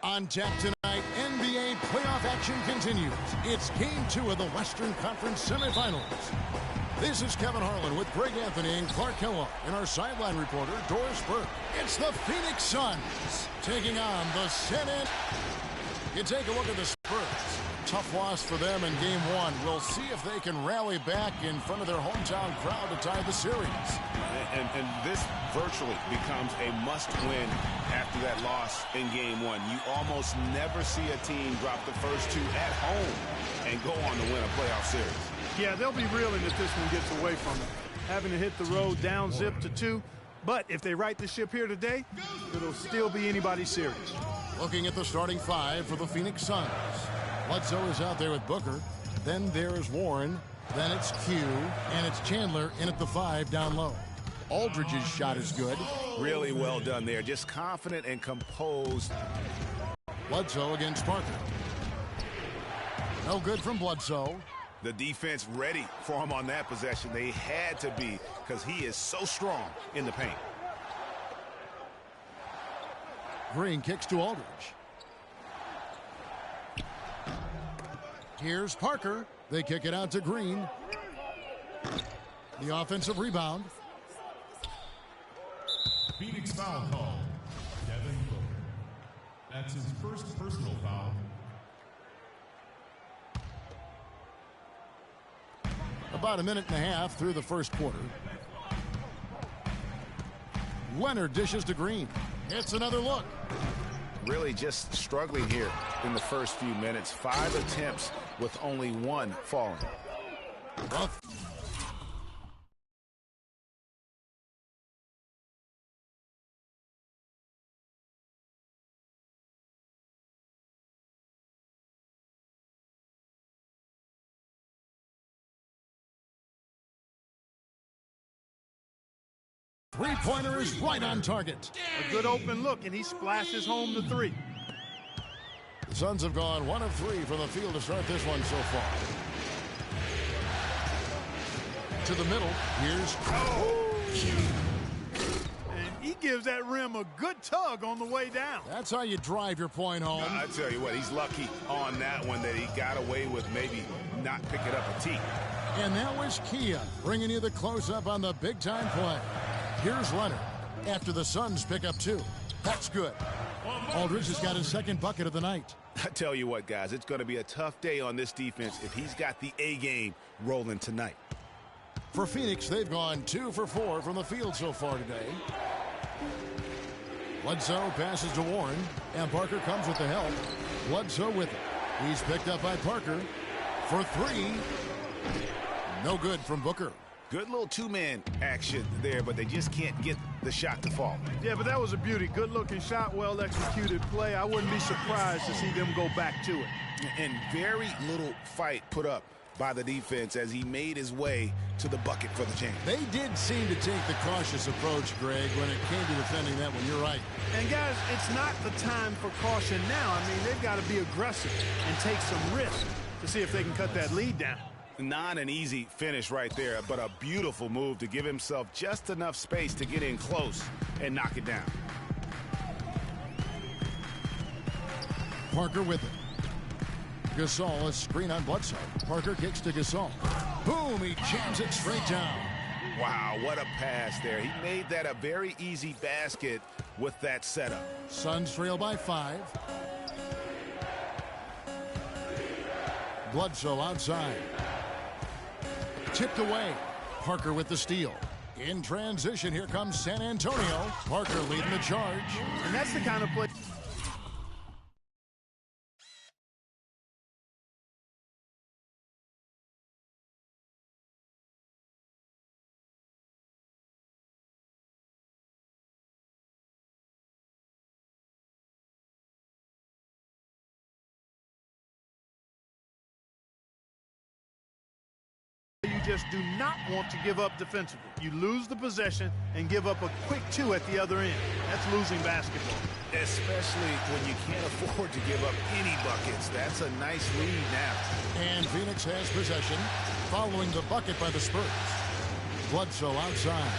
On tap tonight, NBA playoff action continues. It's Game 2 of the Western Conference semifinals. This is Kevin Harlan with Greg Anthony and Clark Kellogg and our sideline reporter, Doris Burke. It's the Phoenix Suns taking on the San Antonio. You take a look at the Spurs. Tough loss for them in Game 1. We'll see if they can rally back in front of their hometown crowd to tie the series. And this virtually becomes a must-win after that loss in Game 1. You almost never see a team drop the first two at home and go on to win a playoff series. Yeah, they'll be reeling if this one gets away from them, having to hit the road down zip to 2. But if they right the ship here today, it'll still be anybody's series. Looking at the starting 5 for the Phoenix Suns. Bledsoe is out there with Booker. Then there is Warren. Then it's Q. And it's Chandler in at the 5 down low. Aldridge's shot is good. Really well done there. Just confident and composed. Bledsoe against Parker. No good from Bledsoe. The defense ready for him on that possession. They had to be because he is so strong in the paint. Green kicks to Aldridge. Here's Parker. They kick it out to Green. The offensive rebound. Phoenix foul call. Devin Booker. That's his first personal foul. About a minute and a half through the first quarter. Leonard dishes to Green. It's another look. Really just struggling here in the first few minutes. 5 attempts with only 1 falling. Rough. Three-pointer is right on target. A good open look, and he splashes home the 3. The Suns have gone 1 of 3 from the field to start this one so far. To the middle, here's... And he gives that rim a good tug on the way down. That's how you drive your point home. I tell you what, he's lucky on that one that he got away with maybe not picking up a tee. And that was Kia bringing you the close-up on the big-time play. Here's Leonard after the Suns pick up 2. That's good. Aldridge has got his second bucket of the night. I tell you what, guys, it's going to be a tough day on this defense if he's got the A game rolling tonight. For Phoenix, they've gone 2 for 4 from the field so far today. Bledsoe passes to Warren, and Parker comes with the help. Bledsoe with it. He's picked up by Parker for 3. No good from Booker. Good little two-man action there, but they just can't get the shot to fall. Yeah, but that was a beauty. Good-looking shot, well-executed play. I wouldn't be surprised to see them go back to it. And very little fight put up by the defense as he made his way to the bucket for the champ. They did seem to take the cautious approach, Greg, when it came to defending that one. You're right. And, guys, it's not the time for caution now. I mean, they've got to be aggressive and take some risk to see if they can cut that lead down. Not an easy finish right there, but a beautiful move to give himself just enough space to get in close and knock it down. Parker with it. Gasol, a screen on Bledsoe. Parker kicks to Gasol. Boom, he jams it straight down. Wow, what a pass there. He made that a very easy basket with that setup. Suns trail by 5. Bledsoe outside. Tipped away. Parker with the steal. In transition, here comes San Antonio. Parker leading the charge. And that's the kind of play. You just do not want to give up defensively. You lose the possession and give up a quick 2 at the other end. That's losing basketball. Especially when you can't afford to give up any buckets. That's a nice lead now. And Phoenix has possession following the bucket by the Spurs. Bledsoe outside.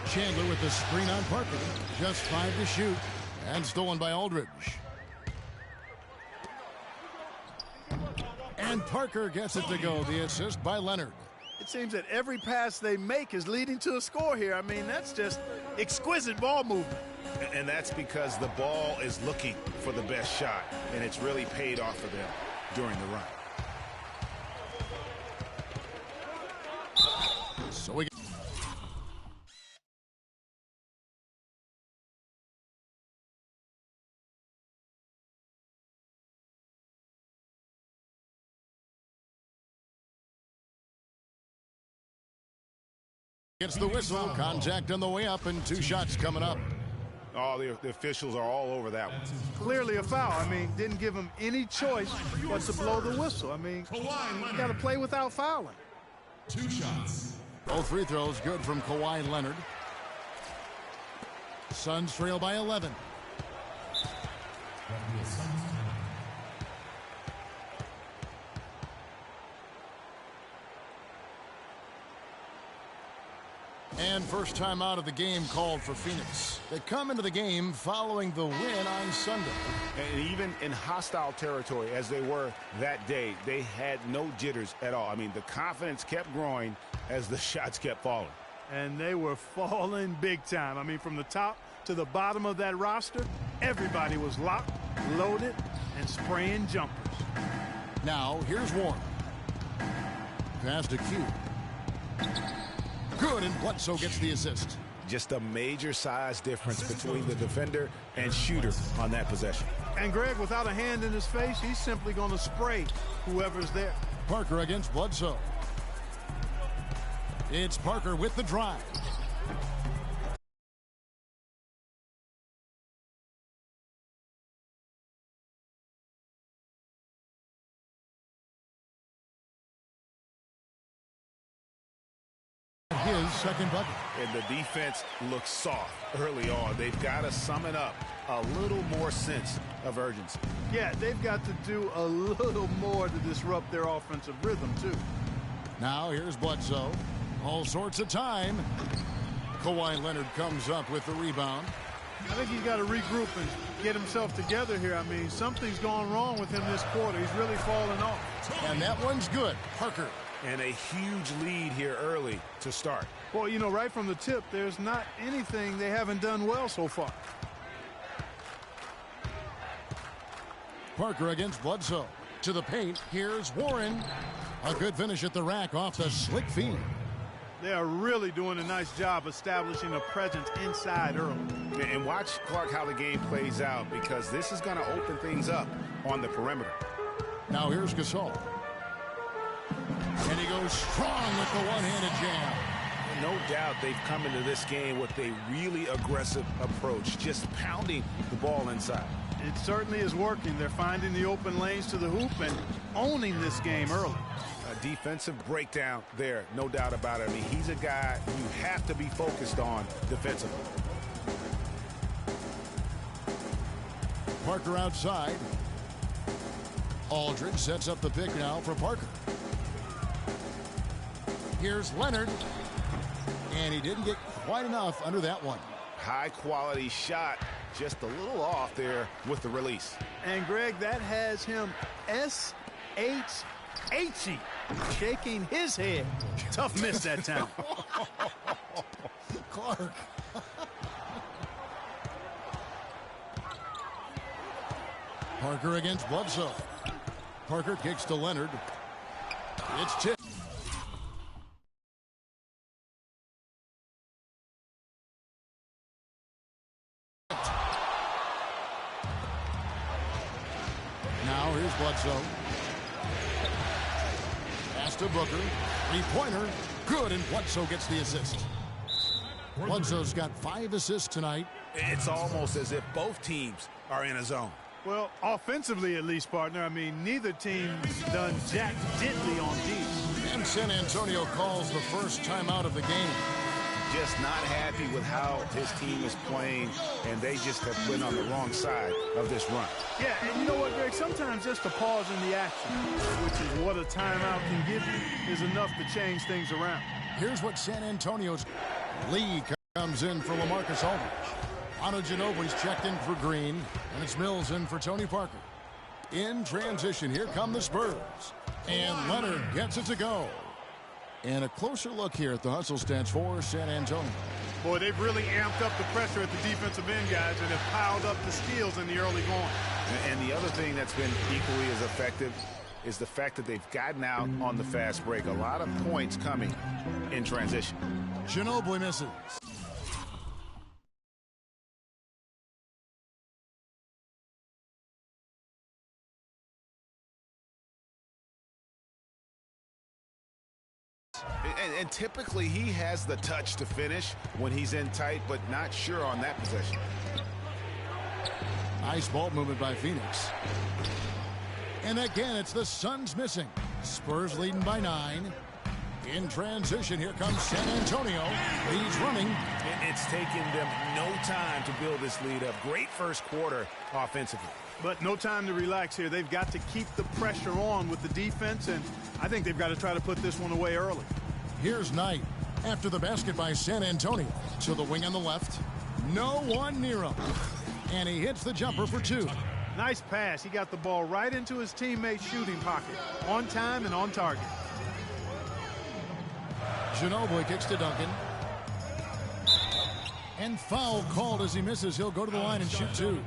Chandler with the screen on Parker. Just 5 to shoot. And stolen by Aldridge. And Parker gets it to go. The assist by Leonard. It seems that every pass they make is leading to a score here. I mean, that's just exquisite ball movement. And that's because the ball is looking for the best shot, and it's really paid off for them during the run. So we gets the whistle. Contact on the way up, and 2 shots coming up. Oh, the officials are all over that one. Clearly a foul. I mean, didn't give him any choice but to blow the whistle. I mean, you got to play without fouling. 2 shots. Both free throws good from Kawhi Leonard. Suns trail by 11. That'll be a Suns timeout. And first time out of the game called for Phoenix. They come into the game following the win on Sunday. And even in hostile territory, as they were that day, they had no jitters at all. I mean, the confidence kept growing as the shots kept falling. And they were falling big time. I mean, from the top to the bottom of that roster, everybody was locked, loaded, and spraying jumpers. Now, here's Warren. Pass to Q. Good, and Bledsoe gets the assist. Just a major size difference between the defender and shooter on that possession. And Greg, without a hand in his face, he's simply going to spray whoever's there. Parker against Bledsoe. It's Parker with the drive. His second bucket. And the defense looks soft early on. They've got to sum it up a little more sense of urgency. Yeah, they've got to do a little more to disrupt their offensive rhythm, too. Now here's Bledsoe. All sorts of time. Kawhi Leonard comes up with the rebound. I think he's got to regroup and get himself together here. I mean, something's gone wrong with him this quarter. He's really fallen off. And that one's good. Parker. And a huge lead here early to start. Well, you know, right from the tip, there's not anything they haven't done well so far. Parker against Bledsoe. To the paint. Here's Warren. A good finish at the rack off the slick feed. They are really doing a nice job establishing a presence inside early. And watch, Clark, how the game plays out, because this is going to open things up on the perimeter. Now here's Gasol. And he goes strong with the one-handed jam. And no doubt they've come into this game with a really aggressive approach, just pounding the ball inside. It certainly is working. They're finding the open lanes to the hoop and owning this game early. A defensive breakdown there, no doubt about it. I mean, he's a guy you have to be focused on defensively. Parker outside. Aldridge sets up the pick now for Parker. Here's Leonard. And he didn't get quite enough under that one. High quality shot, just a little off there with the release. And Greg, that has him S-H-H-E, shaking his head. Tough miss that time. Clark. Parker against Bledsoe. Parker kicks to Leonard. It's tipped. Now here's Bledsoe. Pass to Booker. Three-pointer. Good, and Bledsoe gets the assist. Bledsoe's got 5 assists tonight. It's almost as if both teams are in a zone. Well, offensively at least, partner. I mean, neither team's done jack diddly on D. And San Antonio calls the first timeout of the game. Just not happy with how his team is playing, and they just have been on the wrong side of this run. Yeah, and you know what, Greg? Sometimes just a pause in the action, which is what a timeout can give you, is enough to change things around. Here's what San Antonio's Lee comes in for LaMarcus Aldridge. Ginobili's checked in for Green, and it's Mills in for Tony Parker. In transition, here come the Spurs. And Leonard gets it to go. And a closer look here at the hustle stats for San Antonio. Boy, they've really amped up the pressure at the defensive end, guys, and have piled up the steals in the early going. And the other thing that's been equally as effective is the fact that they've gotten out on the fast break. A lot of points coming in transition. Ginobili misses. And typically he has the touch to finish when he's in tight, but not sure on that possession. Nice ball movement by Phoenix. And again, it's the Suns missing. Spurs leading by 9. In transition, here comes San Antonio. He's running. It's taken them no time to build this lead up. Great first quarter offensively. But no time to relax here. They've got to keep the pressure on with the defense, and I think they've got to try to put this one away early. Here's Knight after the basket by San Antonio. To the wing on the left. No one near him. And he hits the jumper for 2. Nice pass. He got the ball right into his teammate's shooting pocket. On time and on target. Ginobili kicks to Duncan. And foul called as he misses. He'll go to the line and shoot 2.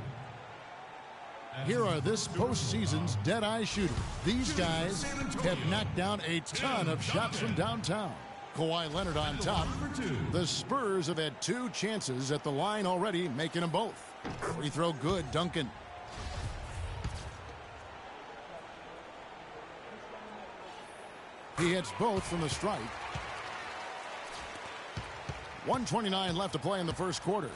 Here are this postseason's dead-eye shooters. These guys have knocked down a ton of shots from downtown. Kawhi Leonard on top. The Spurs have had 2 chances at the line already, making them both. Free throw good, Duncan. He hits both from the stripe. 1:29 left to play in the first quarter.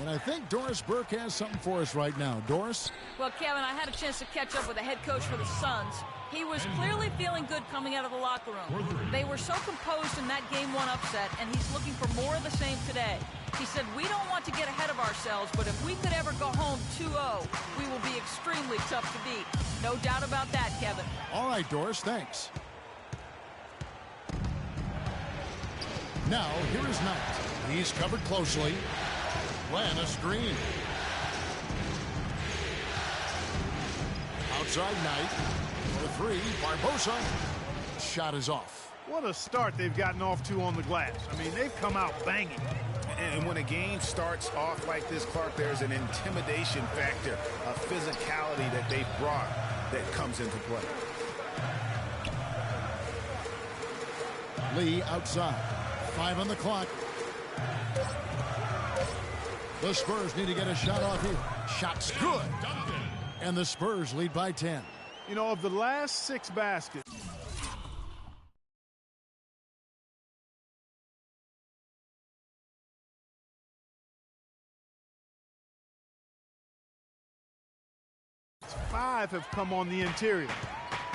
And I think Doris Burke has something for us right now. Doris? Well, Kevin, I had a chance to catch up with the head coach for the Suns. He was clearly feeling good coming out of the locker room. They were so composed in that Game 1 upset, and he's looking for more of the same today. He said, we don't want to get ahead of ourselves, but if we could ever go home 2-0, we will be extremely tough to beat. No doubt about that, Kevin. All right, Doris, thanks. Now, here is Knight. He's covered closely. Ran a screen. Outside Knight. For 3, Barbosa. Shot is off. What a start they've gotten off to on the glass. I mean, they've come out banging. And when a game starts off like this, Clark, there's an intimidation factor, a physicality that they've brought that comes into play. Lee outside. 5 on the clock. The Spurs need to get a shot off here. Shot's good. And the Spurs lead by 10. You know, of the last 6 baskets, five have come on the interior.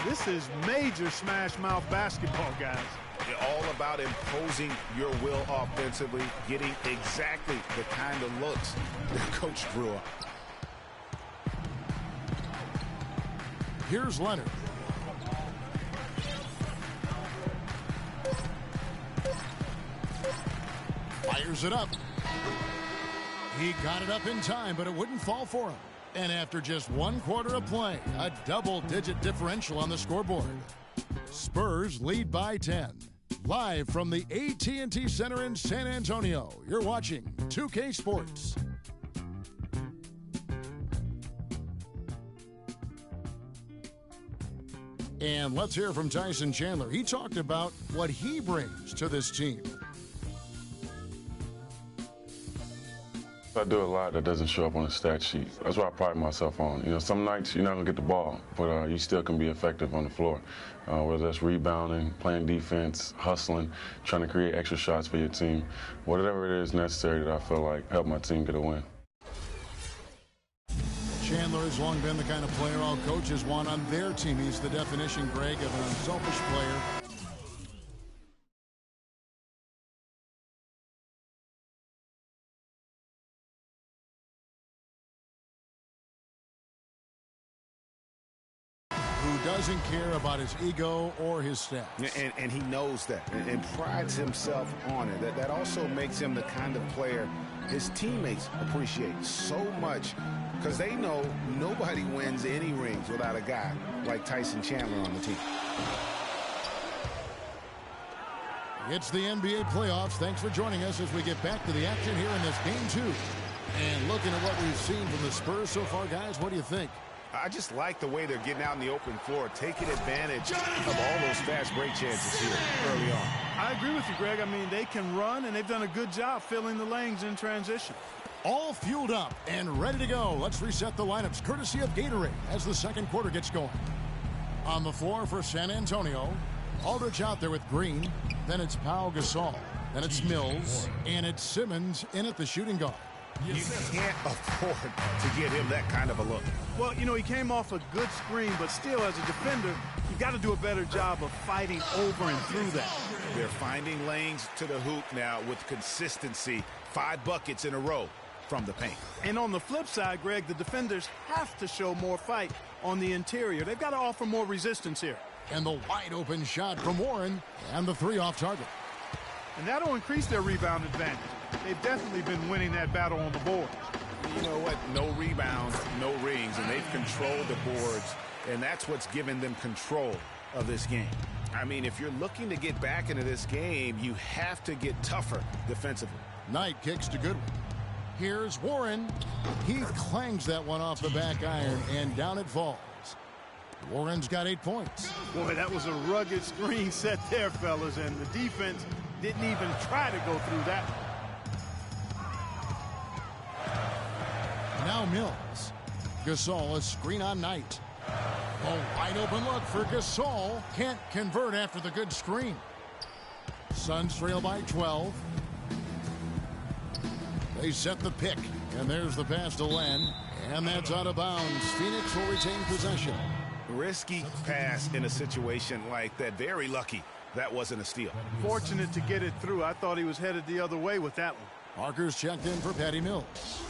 This is major smash mouth basketball, guys. All about imposing your will offensively, getting exactly the kind of looks that coach drew up. Here's Leonard. Fires it up. He got it up in time, but it wouldn't fall for him. And after just 1 quarter of play, a double-digit differential on the scoreboard. Spurs lead by 10. Live from the AT&T Center in San Antonio, you're watching 2K Sports. And let's hear from Tyson Chandler. He talked about what he brings to this team. I do a lot that doesn't show up on the stat sheet. That's what I pride myself on. You know, some nights you're not going to get the ball, but you still can be effective on the floor. Whether that's rebounding, playing defense, hustling, trying to create extra shots for your team. Whatever it is necessary that I feel like help my team get a win. Chandler has long been the kind of player all coaches want on their team. He's the definition, Greg, of an unselfish player. Who doesn't care about his ego or his stats. And he knows that and prides himself on it. That also makes him the kind of player his teammates appreciate so much because they know nobody wins any rings without a guy like Tyson Chandler on the team. It's the NBA playoffs. Thanks for joining us as we get back to the action here in this game 2. And looking at what we've seen from the Spurs so far, guys, what do you think? I just like the way they're getting out in the open floor, taking advantage of all those fast break chances here early on. I agree with you, Greg. I mean, they can run, and they've done a good job filling the lanes in transition. All fueled up and ready to go. Let's reset the lineups courtesy of Gatorade as the second quarter gets going. On the floor for San Antonio, Aldridge out there with Green. Then it's Pau Gasol. Then it's Mills. And it's Simmons in at the shooting guard. You can't afford to give him that kind of a look. Well, you know, he came off a good screen, but still, as a defender, you got to do a better job of fighting over and through that. They're finding lanes to the hoop now with consistency. 5 buckets in a row from the paint. And on the flip side, Greg, the defenders have to show more fight on the interior. They've got to offer more resistance here. And the wide open shot from Warren and the 3 off target. And that'll increase their rebound advantage. They've definitely been winning that battle on the board. You know what? No rebounds, no rings, and they've controlled the boards, and that's what's given them control of this game. I mean, if you're looking to get back into this game, you have to get tougher defensively. Knight kicks to Goodwin. Here's Warren. He clangs that one off the back iron, and down it falls. Warren's got 8 points. Boy, that was a rugged screen set there, fellas, and the defense didn't even try to go through that. Now Mills. Gasol, a screen on Knight. A wide open look for Gasol. Can't convert after the good screen. Suns trail by 12. They set the pick. And there's the pass to Len. And that's out of bounds. Phoenix will retain possession. Risky pass in a situation like that. Very lucky that wasn't a steal. Fortunate to get it through. I thought he was headed the other way with that one. Parker's checked in for Patty Mills.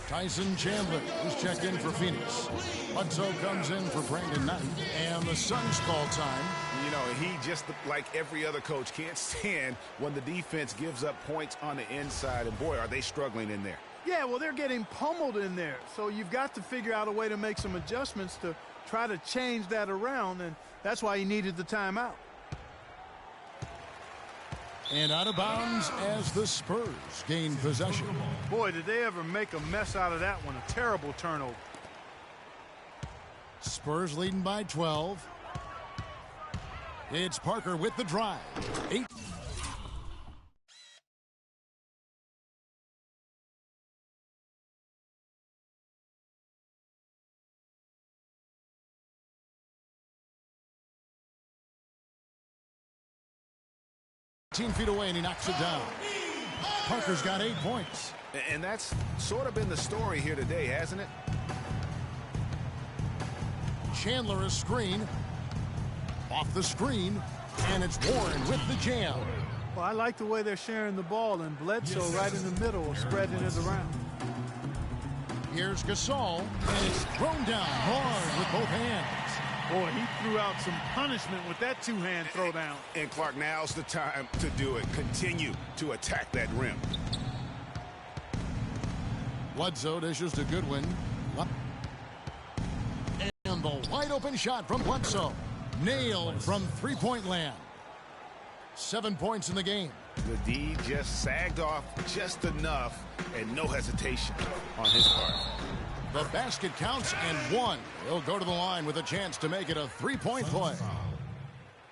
Tyson Chandler is checked in for Phoenix. Hudso comes in for Brandon Knight. And the Suns call time. You know, he just, like every other coach, can't stand when the defense gives up points on the inside. And, boy, are they struggling in there. Yeah, well, they're getting pummeled in there. So you've got to figure out a way to make some adjustments to try to change that around. And that's why he needed the timeout. And out of bounds as the Spurs gain possession. Boy, did they ever make a mess out of that one. A terrible turnover. Spurs leading by 12. It's Parker with the drive. 8. Feet away and he knocks it down. Parker's got 8 points. And that's sort of been the story here today, hasn't it? Chandler a screen. Off the screen. And it's Warren with the jam. Well, I like the way they're sharing the ball, and Bledsoe right in the middle, spreading it around. Here's Gasol. And it's thrown down hard with both hands. Boy, he threw out some punishment with that two-hand throwdown. And Clark, now's the time to do it. Continue to attack that rim. Bledsoe dishes to Goodwin. And the wide open shot from Bledsoe. Nailed from three-point land. 7 points in the game. The D just sagged off just enough and no hesitation on his part. The basket counts and 1. He'll go to the line with a chance to make it a three-point play.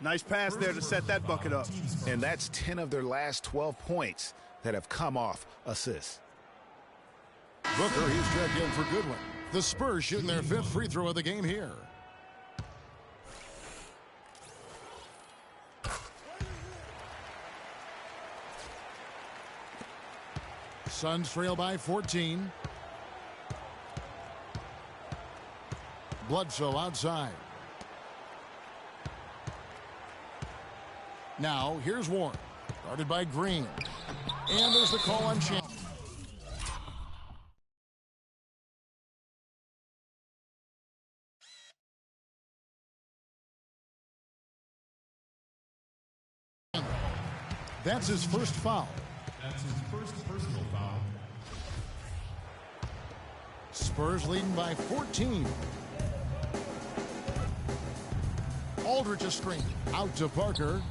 Nice pass there to set that bucket up. And that's 10 of their last 12 points that have come off assists. Booker, he's checked in for Goodwin. The Spurs shooting their 5th free throw of the game here. Suns trail by 14. Bledsoe outside. Now, here's Warren. Guarded by Green. And there's the call on Chandler. That's his first foul. That's his first personal foul. Spurs leading by 14. Aldridge a screen. Out to Parker.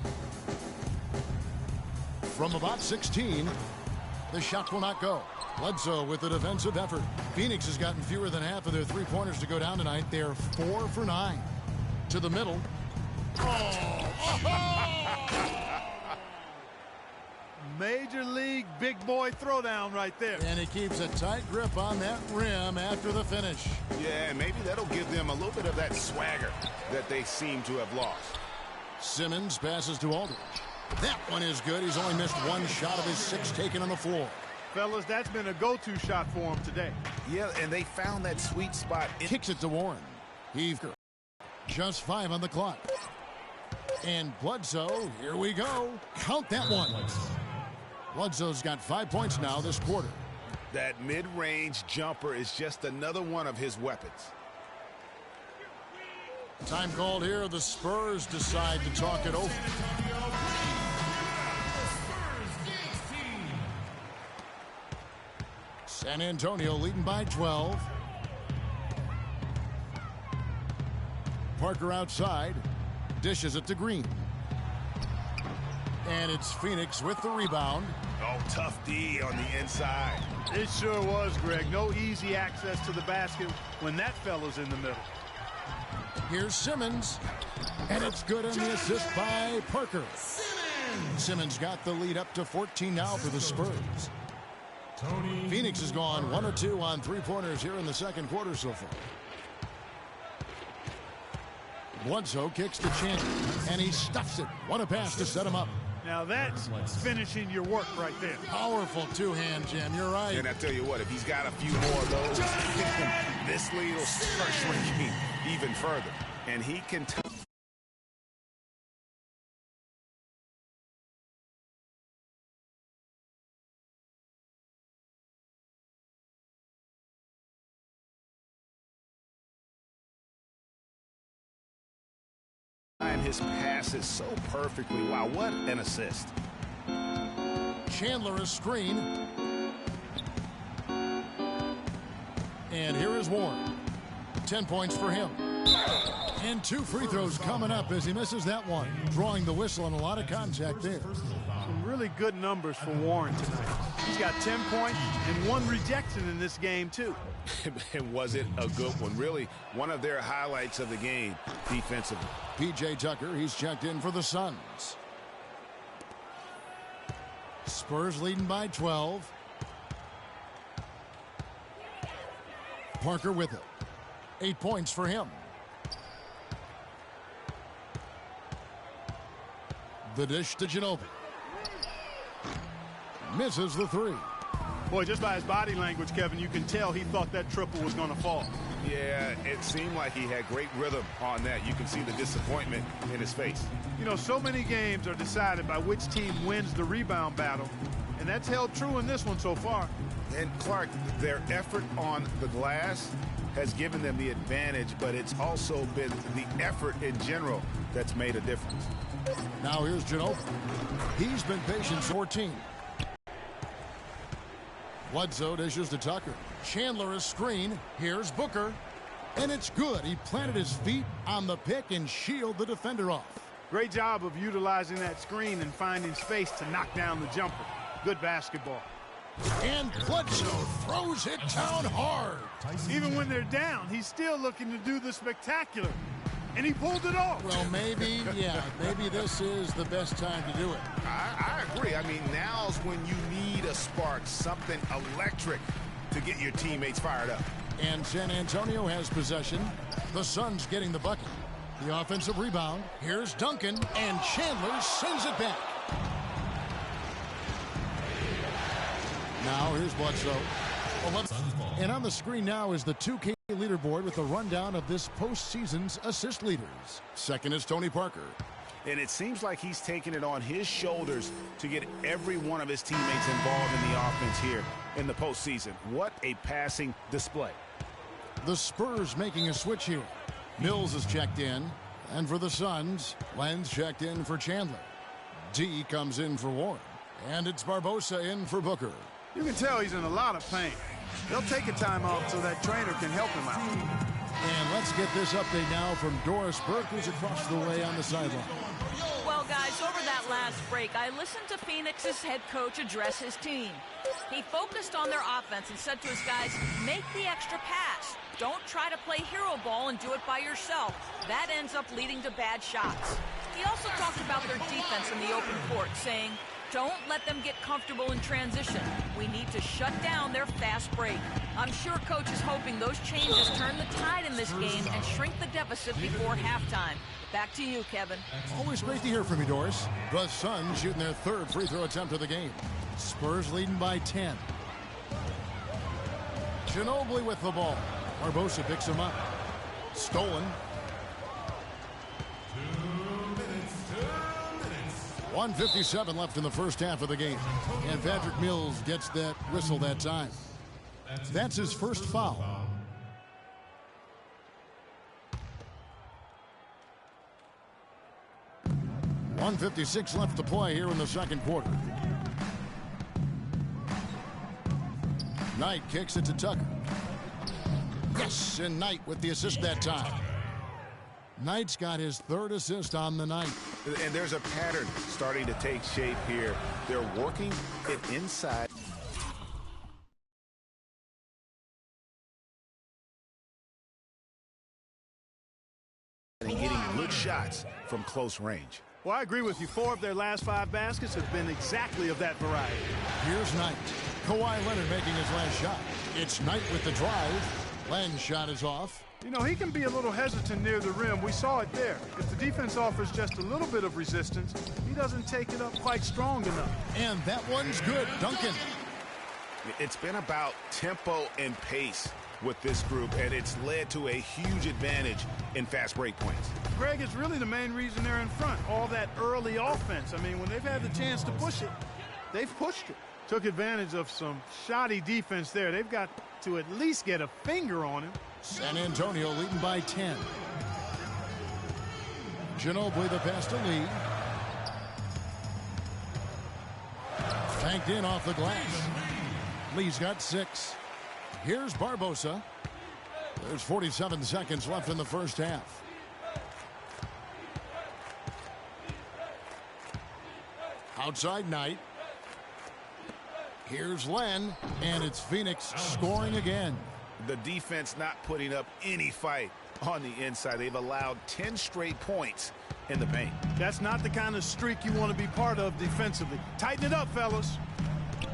From about 16. The shot will not go. Bledsoe with the defensive effort. Phoenix has gotten fewer than half of their three-pointers to go down tonight. They're 4 for 9. To the middle. Major league big boy throwdown right there. And he keeps a tight grip on that rim after the finish. Yeah, maybe that'll give them a little bit of that swagger that they seem to have lost. Simmons passes to Aldridge. That one is good. He's only missed one shot of his 6 taken on the floor. Fellas, that's been a go-to shot for him today. Yeah, and they found that sweet spot. Kicks it to Warren. Heave. Just 5 on the clock. And Bledsoe, here we go. Count that one. Bledsoe's got 5 points now this quarter. That mid-range jumper is just another one of his weapons. Time called here. The Spurs decide to talk it over. San Antonio leading by 12. Parker outside. Dishes it to Green. And it's Phoenix with the rebound. Oh, tough D on the inside. It sure was, Greg. No easy access to the basket when that fella's in the middle. Here's Simmons. And it's good on the assist by Parker. Simmons got the lead up to 14 now for the Spurs. Phoenix has gone 1 or 2 on three-pointers here in the second quarter so far. Bledsoe kicks to Chandler, and he stuffs it. What a pass to set him up. Now that's finishing your work right there. Powerful two-hand jam. You're right. And I tell you what, if he's got a few more of those, this lead will start shrinking even further. And he can and his passes so perfectly. Wow, what an assist. Chandler a screen. And here is Warren. 10 points for him. And 2 free throws coming up as he misses that one. Drawing the whistle and a lot of contact there. Some really good numbers for Warren tonight. He's got 10 points and 1 rejection in this game, too. And was it a good one? Really, one of their highlights of the game defensively. P.J. Tucker, he's checked in for the Suns. Spurs leading by 12. Parker with it. 8 points for him. The dish to Ginobili. Misses the 3. Boy, just by his body language, Kevin, you can tell he thought that triple was going to fall. Yeah, it seemed like he had great rhythm on that. You can see the disappointment in his face. You know, so many games are decided by which team wins the rebound battle, and that's held true in this one so far. And Clark, their effort on the glass has given them the advantage, but it's also been the effort in general that's made a difference. Now here's Ginobili. He's been patient. 14. Bledsoe dishes to Tucker. Chandler a screen. Here's Booker. And it's good. He planted his feet on the pick and shielded the defender off. Great job of utilizing that screen and finding space to knock down the jumper. Good basketball. And Bledsoe throws it down hard. Even when they're down, he's still looking to do the spectacular. And he pulled it off. Well, maybe this is the best time to do it. I agree. I mean, now's when you need a spark, something electric to get your teammates fired up. And San Antonio has possession. The Suns getting the bucket. The offensive rebound. Here's Duncan, and Chandler sends it back. Now here's Bledsoe. And on the screen now is the 2K leaderboard with the rundown of this postseason's assist leaders. Second is Tony Parker. And it seems like he's taking it on his shoulders to get every one of his teammates involved in the offense here in the postseason. What a passing display. The Spurs making a switch here. Mills is checked in. And for the Suns, Lenz checked in for Chandler. D comes in for Warren. And it's Barbosa in for Booker. You can tell he's in a lot of pain. They'll take a timeout so that trainer can help him out. And let's get this update now from Doris Burke, who's across the way on the sideline. Well, guys, over that last break, I listened to Phoenix's head coach address his team. He focused on their offense and said to his guys, make the extra pass. Don't try to play hero ball and do it by yourself. That ends up leading to bad shots. He also talked about their defense in the open court, saying, don't let them get comfortable in transition. We need to shut down their fast break. I'm sure Coach is hoping those changes turn the tide in this game and shrink the deficit before halftime. Back to you, Kevin. Always great to hear from you, Doris. The Suns shooting their third free throw attempt of the game. Spurs leading by 10. Ginobili with the ball. Barbosa picks him up. Stolen. 1:57 left in the first half of the game. And Patrick Mills gets that whistle that time. That's his first foul. .156 left to play here in the second quarter. Knight kicks it to Tucker. Yes, and Knight with the assist that time. Knight's got his third assist on the night. And there's a pattern starting to take shape here. They're working it inside. And getting good shots from close range. Well, I agree with you. 4 of their last 5 baskets have been exactly of that variety. Here's Knight. Kawhi Leonard making his last shot. It's Knight with the drive. Len's shot is off. You know, he can be a little hesitant near the rim. We saw it there. If the defense offers just a little bit of resistance, he doesn't take it up quite strong enough. And that one's good. Duncan. It's been about tempo and pace with this group, and it's led to a huge advantage in fast break points. Greg, it's really the main reason they're in front. All that early offense. I mean, when they've had the chance to push it, they've pushed it. Took advantage of some shoddy defense there. They've got to at least get a finger on him. San Antonio leading by 10. Ginobili the pass to Lee. Banked in off the glass. Lee's got 6. Here's Barbosa. There's 47 seconds left in the first half. Outside Knight. Here's Len, and it's Phoenix scoring again. The defense not putting up any fight on the inside. They've allowed 10 straight points in the paint. That's not the kind of streak you want to be part of defensively. Tighten it up, fellas.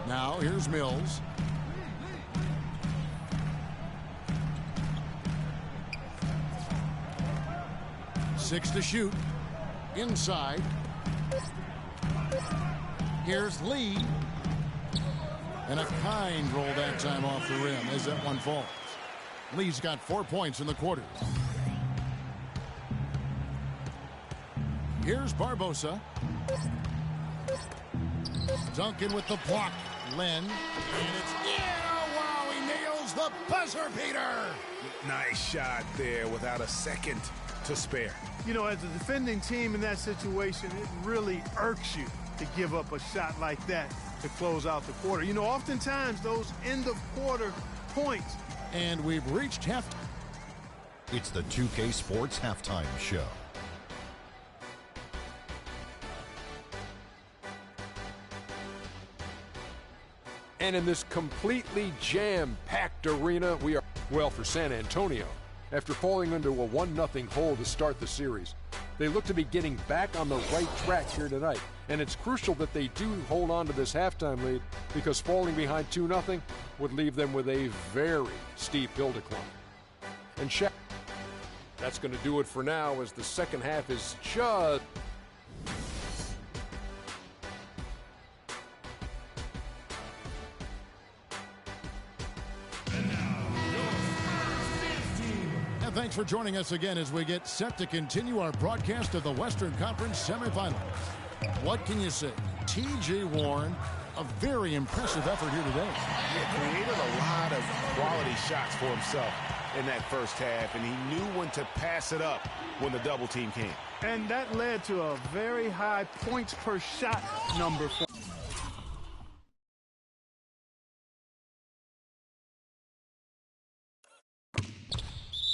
Now here's Mills. Six to shoot. Inside. Here's Lee. And a kind roll that time off the rim as that one falls. Lee's got 4 points in the quarter. Here's Barbosa. Duncan with the block. Len. And it's wow, he nails the buzzer beater. Nice shot there without a second to spare. You know, as a defending team in that situation, it really irks you to give up a shot like that to close out the quarter. You know, oftentimes those end of quarter points. And we've reached halftime. It's the 2K Sports Halftime Show. And in this completely jam-packed arena, we are well for San Antonio. After falling into a 1-0 hole to start the series, they look to be getting back on the right track here tonight. And it's crucial that they do hold on to this halftime lead, because falling behind 2-0 would leave them with a very steep hill to climb. And that's going to do it for now, as the second half is just... Thanks for joining us again as we get set to continue our broadcast of the Western Conference semifinals. What can you say? T.J. Warren, a very impressive effort here today. He created a lot of quality shots for himself in that first half, and he knew when to pass it up when the double team came. And that led to a very high points per shot number for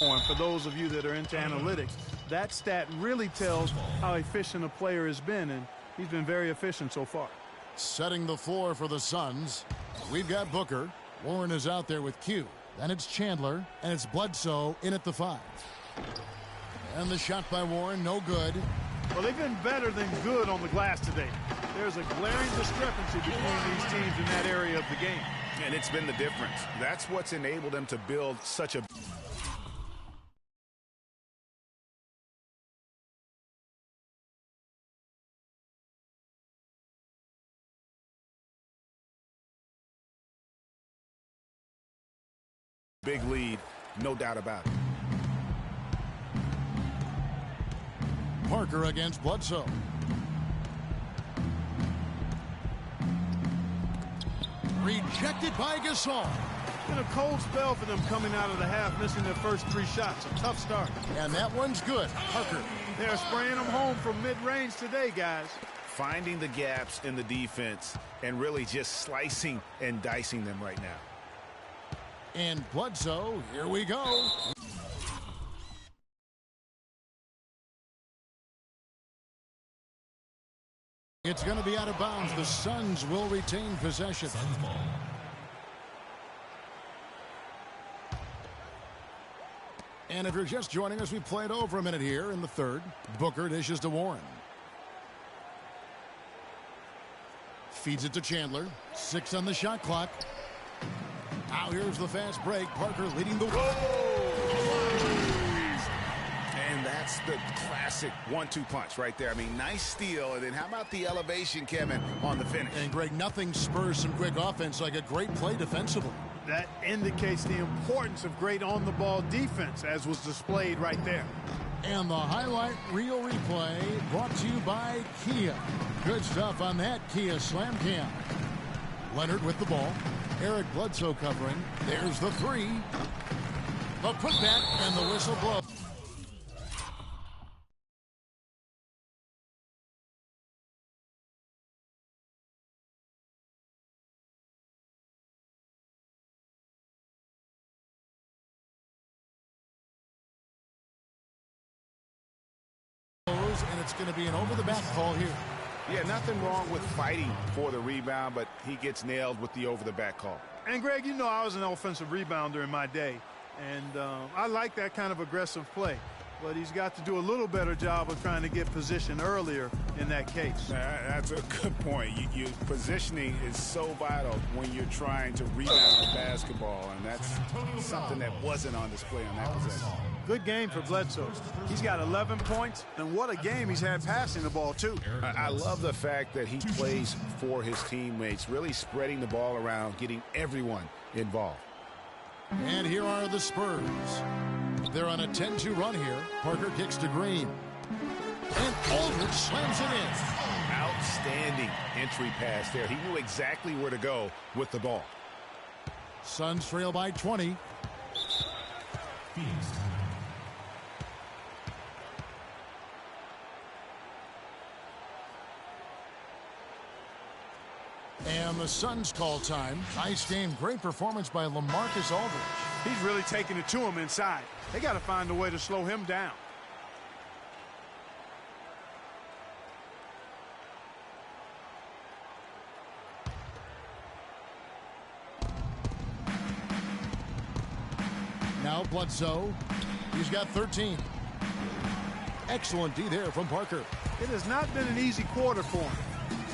For those of you that are into analytics, that stat really tells how efficient a player has been, and he's been very efficient so far. Setting the floor for the Suns, we've got Booker. Warren is out there with Q. Then it's Chandler, and it's Bledsoe in at the 5. And the shot by Warren, no good. Well, they've been better than good on the glass today. There's a glaring discrepancy between these teams in that area of the game. And it's been the difference. That's what's enabled them to build such a big lead, no doubt about it. Parker against Bledsoe. Rejected by Gasol. Been a cold spell for them coming out of the half, missing their first 3 shots. A tough start. And that one's good. Parker. They're spraying them home from mid-range today, guys. Finding the gaps in the defense and really just slicing and dicing them right now. And Bledsoe, here we go. It's going to be out of bounds. The Suns will retain possession. And if you're just joining us, we played over a minute here in the third. Booker dishes to Warren. Feeds it to Chandler. 6 on the shot clock. Now here's the fast break. Parker leading the way. And that's the classic 1-2 punch right there. I mean, nice steal. And then how about the elevation, Kevin, on the finish? And Greg, nothing spurs some quick offense like a great play defensively. That indicates the importance of great on-the-ball defense, as was displayed right there. And the highlight reel replay brought to you by Kia. Good stuff on that Kia Slam Cam. Leonard with the ball. Eric Bledsoe covering. There's the 3. The putback and the whistle blow. And it's going to be an over-the-back call here. Yeah, nothing wrong with fighting for the rebound, but he gets nailed with the over-the-back call. And, Greg, you know I was an offensive rebounder in my day, and I like that kind of aggressive play. But he's got to do a little better job of trying to get position earlier in that case. That's a good point. Positioning is so vital when you're trying to rebound the basketball, and that's something that wasn't on display on that possession. Good game for Bledsoe. He's got 11 points, and what a game he's had passing the ball, too. I love the fact that he plays for his teammates, really spreading the ball around, getting everyone involved. And here are the Spurs. They're on a 10-2 run here. Parker kicks to Green. And Aldridge slams it in. Outstanding entry pass there. He knew exactly where to go with the ball. Suns trail by 20. Phoenix. And the Suns call time. Nice game. Great performance by LaMarcus Aldridge. He's really taking it to him inside. They got to find a way to slow him down. Now Bledsoe. He's got 13. Excellent D there from Parker. It has not been an easy quarter for him,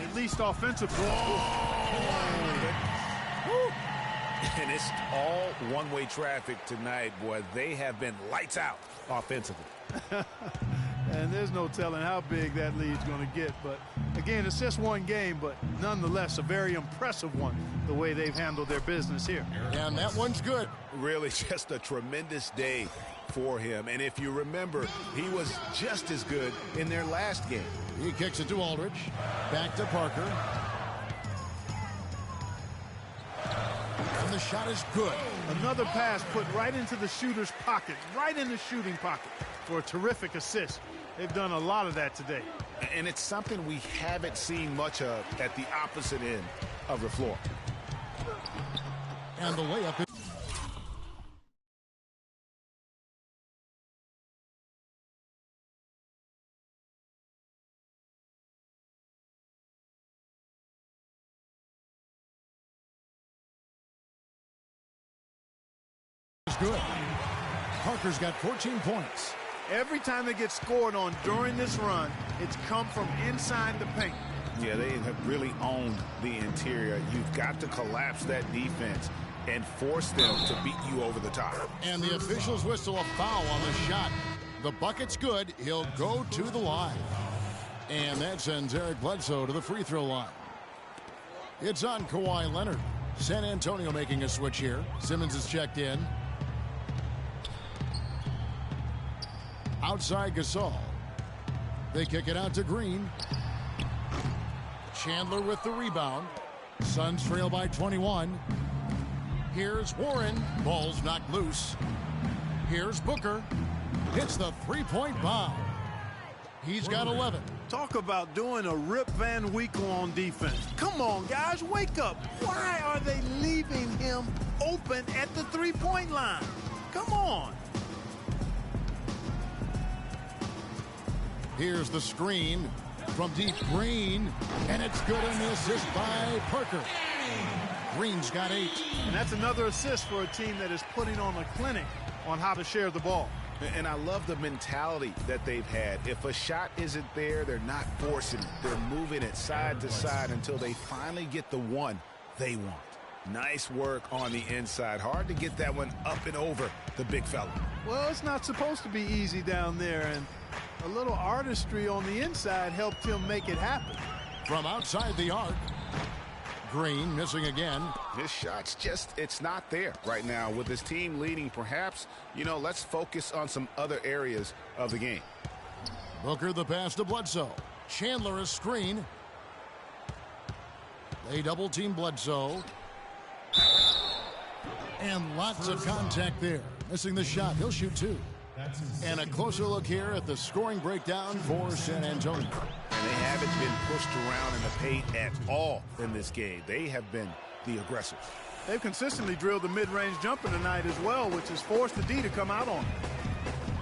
at least offensively. And it's all one-way traffic tonight, boy. They have been lights out offensively. And there's no telling how big that lead's going to get. But, again, it's just one game, but nonetheless a very impressive one, the way they've handled their business here. And that one's good. Really just a tremendous day for him. And if you remember, he was just as good in their last game. He kicks it to Aldridge. Back to Parker. And the shot is good. Another pass put right into the shooter's pocket, right in the shooting pocket for a terrific assist. They've done a lot of that today. And it's something we haven't seen much of at the opposite end of the floor. And the layup is good. Parker's got 14 points. Every time they get scored on during this run, it's come from inside the paint. Yeah, they have really owned the interior. You've got to collapse that defense and force them to beat you over the top. And the officials whistle a foul on the shot. The bucket's good. He'll go to the line. And that sends Eric Bledsoe to the free throw line. It's on Kawhi Leonard. San Antonio making a switch here. Simmons is checked in. Outside Gasol. They kick it out to Green. Chandler with the rebound. Suns trail by 21. Here's Warren. Ball's knocked loose. Here's Booker. Hits the three-point bomb. He's got 11. Talk about doing a Rip Van Winkle on defense. Come on, guys, wake up. Why are they leaving him open at the three-point line? Come on. Here's the screen from deep. Green, and it's good in the assist by Parker. Green's got 8. And that's another assist for a team that is putting on a clinic on how to share the ball. And I love the mentality that they've had. If a shot isn't there, they're not forcing it. They're moving it side to side until they finally get the one they want. Nice work on the inside. Hard to get that one up and over the big fella. Well, it's not supposed to be easy down there, and a little artistry on the inside helped him make it happen. From outside the arc, Green missing again. His shot's just, it's not there right now. With his team leading, perhaps, let's focus on some other areas of the game. Booker the pass to Bledsoe. Chandler a screen. They double team Bledsoe. And lots of contact there. Missing the shot. He'll shoot 2. And a closer look here at the scoring breakdown for San Antonio. And they haven't been pushed around in the paint at all in this game. They have been the aggressors. They've consistently drilled the mid-range jumper tonight as well, which has forced the D to come out on them.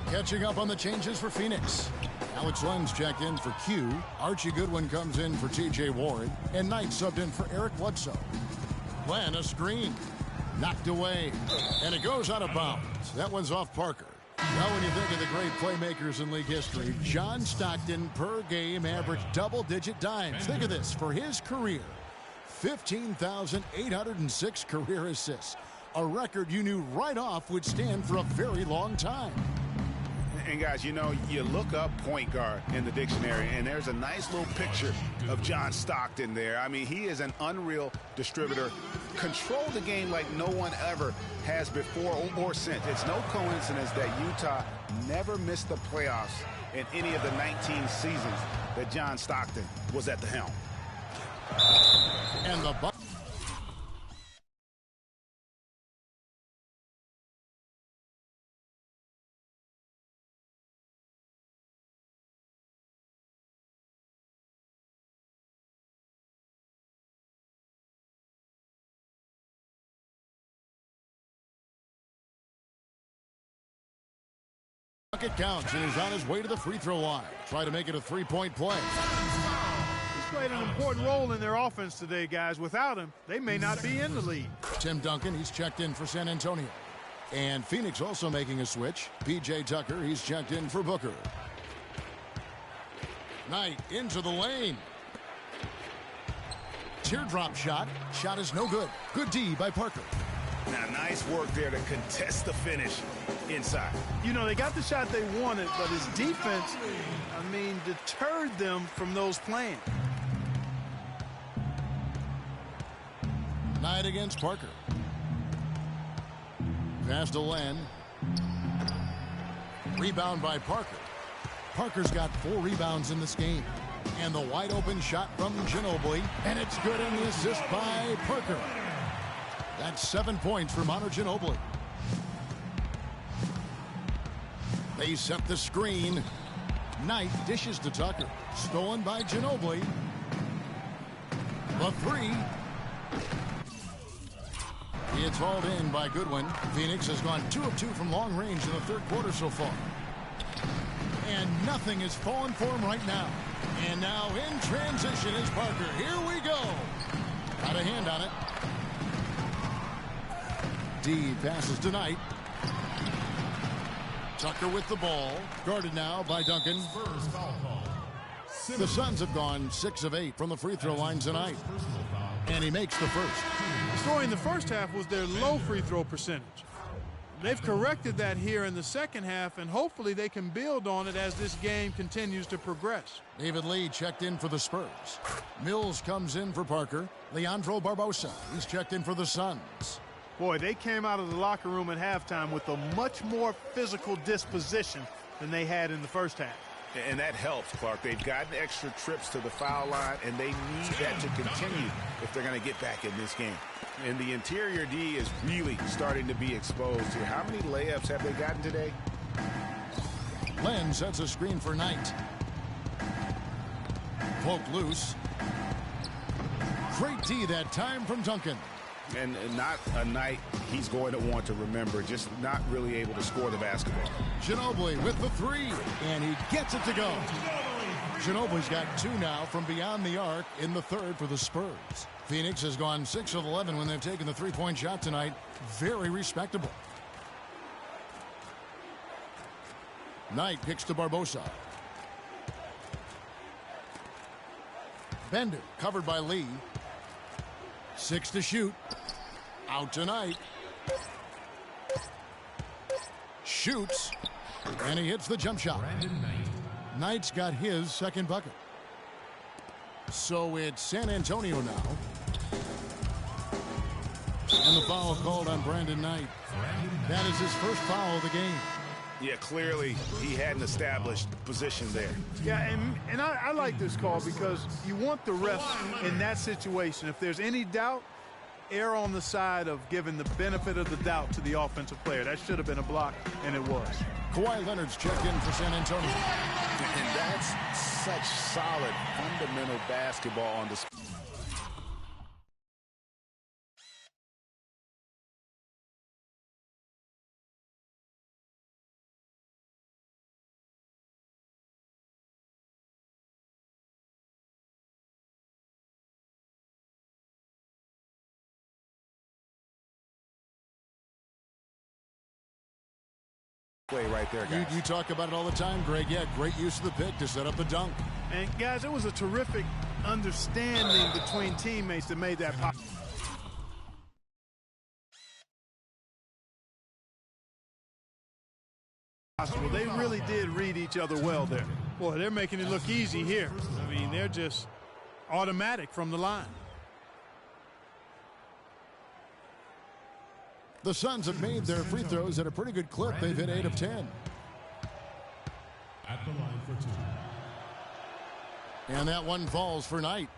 Catching up on the changes for Phoenix. Alex Len's checked in for Q. Archie Goodwin comes in for T.J. Ward. And Knight subbed in for Eric Bledsoe. Len a screen. Knocked away. And it goes out of bounds. That one's off Parker. Well, when you think of the great playmakers in league history, John Stockton per game averaged double-digit dimes. Think of this. For his career, 15,806 career assists. A record you knew right off would stand for a very long time. And guys, you look up point guard in the dictionary, and there's a nice little picture of John Stockton there. I mean, he is an unreal distributor. Controlled the game like no one ever has before or since. It's no coincidence that Utah never missed the playoffs in any of the 19 seasons that John Stockton was at the helm. And the bucket counts, and he's on his way to the free throw line. Try to make it a three-point play. He's played an important role in their offense today, guys. Without him, they may not be in the lead. Tim Duncan, he's checked in for San Antonio. And Phoenix also making a switch. P.J. Tucker, he's checked in for Booker. Knight into the lane. Teardrop shot. Shot is no good. Good D by Parker. Now, nice work there to contest the finish inside. They got the shot they wanted, but his defense, deterred them from those plans. Knight against Parker. Pass to Len. Rebound by Parker. Parker's got 4 rebounds in this game. And the wide open shot from Ginobili. And it's good in the assist by Parker. That's 7 points for Manu Ginobili. They set the screen. Knight dishes to Tucker. Stolen by Ginobili. The 3. It's hauled in by Goodwin. Phoenix has gone 2 of 2 from long range in the third quarter so far. And nothing is falling for him right now. And now in transition is Parker. Here we go. Got a hand on it. D passes to Knight. Tucker with the ball. Guarded now by Duncan. The Suns have gone 6 of 8 from the free throw line tonight. And he makes the first. The story in the first half was their low free throw percentage. They've corrected that here in the second half, and hopefully they can build on it as this game continues to progress. David Lee checked in for the Spurs. Mills comes in for Parker. Leandro Barbosa, he's checked in for the Suns. Boy, they came out of the locker room at halftime with a much more physical disposition than they had in the first half. And that helps, Clark. They've gotten extra trips to the foul line, and they need that to continue if they're going to get back in this game. And the interior D is really starting to be exposed here. How many layups have they gotten today? Len sets a screen for Knight. Cloak loose. Great D that time from Duncan. And not a night he's going to want to remember, just not really able to score the basketball. Ginobili with the three, and he gets it to go. Ginobili's got 2 now from beyond the arc in the third for the Spurs. Phoenix has gone 6 of 11 when they've taken the three-point shot tonight. Very respectable. Knight kicks to Barbosa. Bender covered by Lee. 6 to shoot. Out tonight. Shoots. And he hits the jump shot. Knight's got his second bucket. So it's San Antonio now. And the foul called on Brandon Knight. That is his first foul of the game. Yeah, clearly he hadn't established position there. Yeah, and I like this call because you want the refs in that situation. If there's any doubt, err on the side of giving the benefit of the doubt to the offensive player. That should have been a block, and it was. Kawhi Leonard's checked in for San Antonio. And that's such solid, fundamental basketball on display. Play right there, guys. You talk about it all the time, Greg. Yeah, great use of the pick to set up the dunk. And, guys, it was a terrific understanding between teammates that made that possible. They really did read each other well there. Boy, they're making it look easy here. I mean, they're just automatic from the line. The Suns have made their free throws at a pretty good clip. They've hit 8 of 10. At the line for 2. And that one falls for Knight.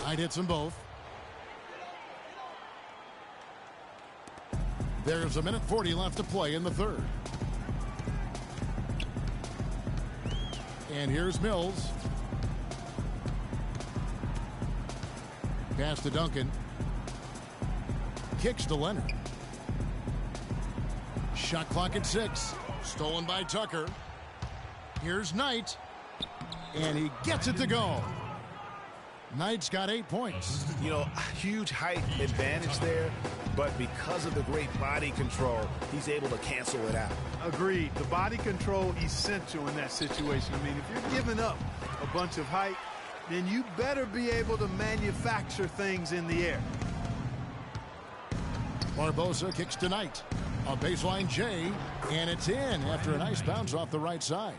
Knight hits them both. There's 1:40 left to play in the third. And here's Mills. Pass to Duncan. Kicks to Leonard. Shot clock at 6. Stolen by Tucker. Here's Knight. And he gets it to go. Knight's got 8 points. You know, huge height advantage there, but because of the great body control, he's able to cancel it out. Agreed. The body control essential in that situation. I mean, if you're giving up a bunch of height, then you better be able to manufacture things in the air. Barbosa kicks to Knight. A baseline J, and it's in after a nice bounce off the right side.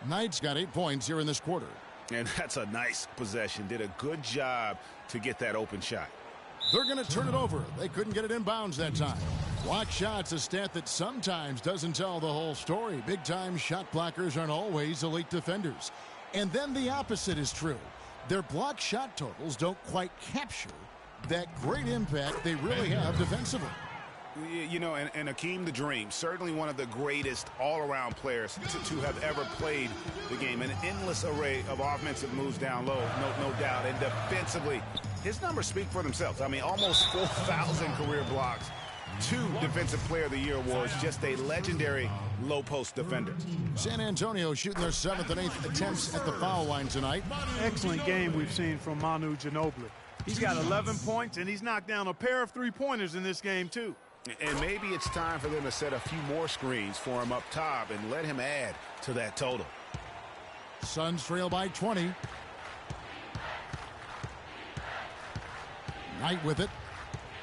Knight's got 8 points here in this quarter. And that's a nice possession. Did a good job to get that open shot. They're going to turn it over. They couldn't get it in bounds that time. Block shots, a stat that sometimes doesn't tell the whole story. Big-time shot blockers aren't always elite defenders. And then the opposite is true. Their block shot totals don't quite capture that great impact they really have defensively. You know, and Akeem the Dream, certainly one of the greatest all-around players to have ever played the game. An endless array of offensive moves down low, no doubt. And defensively, his numbers speak for themselves. I mean, almost 4,000 career blocks. 2 Defensive Player of the Year awards, just a legendary low-post defender. San Antonio shooting their 7th and 8th attempts at the foul line tonight. Excellent game we've seen from Manu Ginobili. He's got 11 points, and he's knocked down a pair of three-pointers in this game, too. And maybe it's time for them to set a few more screens for him up top and let him add to that total. Suns trail by 20. Knight with it.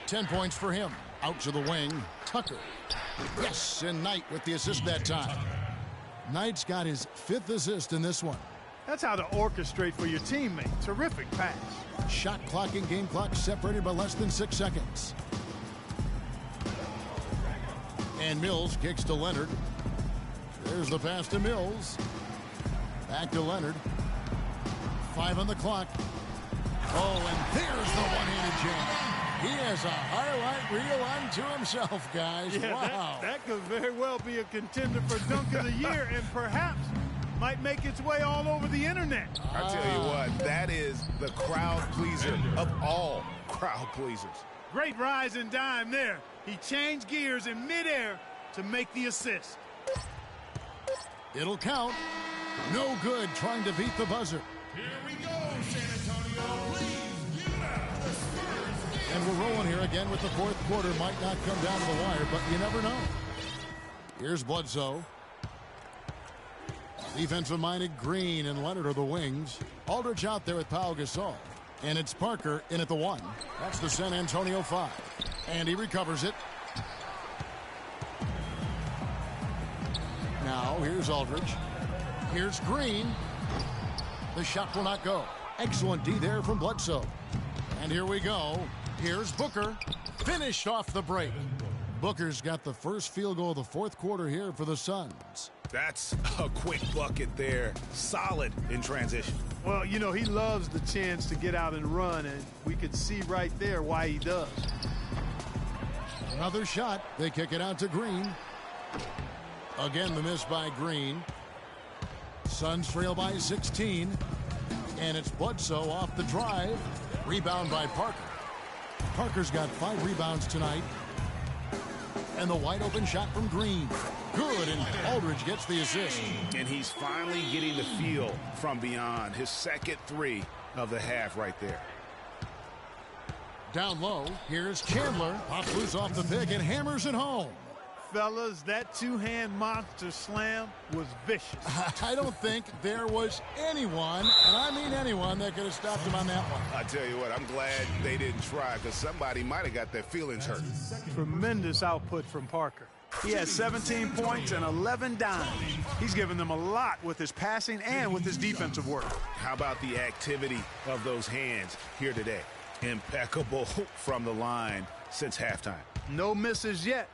10 points for him. Out to the wing. Tucker. Yes, and Knight with the assist that time. Knight's got his 5th assist in this one. That's how to orchestrate for your teammate. Terrific pass. Shot clock and game clock separated by less than 6 seconds. And Mills kicks to Leonard. There's the pass to Mills. Back to Leonard. 5 on the clock. Oh, and there's the one-handed jam. He has a highlight reel unto himself, guys. Yeah, wow. That could very well be a contender for Dunk of the Year and perhaps might make its way all over the internet. I tell you what, that is the crowd pleaser of all crowd pleasers. Great rise and dime there. He changed gears in midair to make the assist. It'll count. No good trying to beat the buzzer. Here we go, San Antonio. Please give it up. The Spurs. And we're rolling here again with the 4th quarter. Might not come down to the wire, but you never know. Here's Bledsoe. Defensive-minded Green and Leonard are the wings. Aldridge out there with Pau Gasol. And it's Parker in at the 1. That's the San Antonio 5. And he recovers it. Now, here's Aldridge. Here's Green. The shot will not go. Excellent D there from Bledsoe. And here we go. Here's Booker. Finished off the break. Booker's got the first field goal of the 4th quarter here for the Suns. That's a quick bucket there. Solid in transition. Well, you know, he loves the chance to get out and run, and we could see right there why he does. Another shot. They kick it out to Green. Again, the miss by Green. Suns trail by 16. And it's Bledsoe off the drive. Rebound by Parker. Parker's got 5 rebounds tonight. And the wide open shot from Green. Good, and Aldridge gets the assist. And he's finally getting the feel from beyond. His second 3 of the half right there. Down low, here's Chandler. Pops loose off the pick and hammers it home. Fellas, that two-hand monster slam was vicious. I don't think there was anyone, and I mean anyone, that could have stopped him on that one. I tell you what, I'm glad they didn't try because somebody might have got their feelings hurt. Tremendous output from Parker. He has 17 points and 11 dimes. He's given them a lot with his passing and with his defensive work. How about the activity of those hands here today? Impeccable from the line since halftime. No misses yet.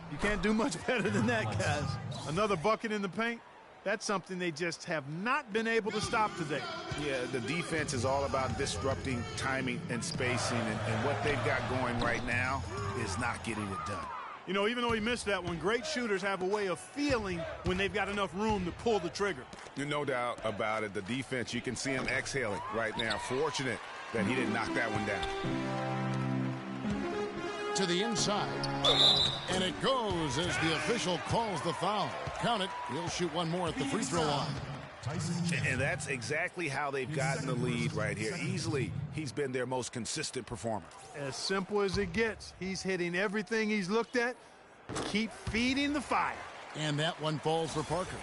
You can't do much better than that, guys. Another bucket in the paint. That's something they just have not been able to stop today. Yeah, the defense is all about disrupting timing and spacing, and what they've got going right now is not getting it done. You know, even though he missed that one, great shooters have a way of feeling when they've got enough room to pull the trigger. No doubt about it. The defense, you can see him exhaling right now. Fortunate that he didn't knock that one down. To the inside. And it goes as the official calls the foul. Count it. He'll shoot one more at the free throw line. And that's exactly how they've gotten the lead right here. Easily, he's been their most consistent performer. As simple as it gets. He's hitting everything he's looked at. Keep feeding the fire. And that one falls for Parker.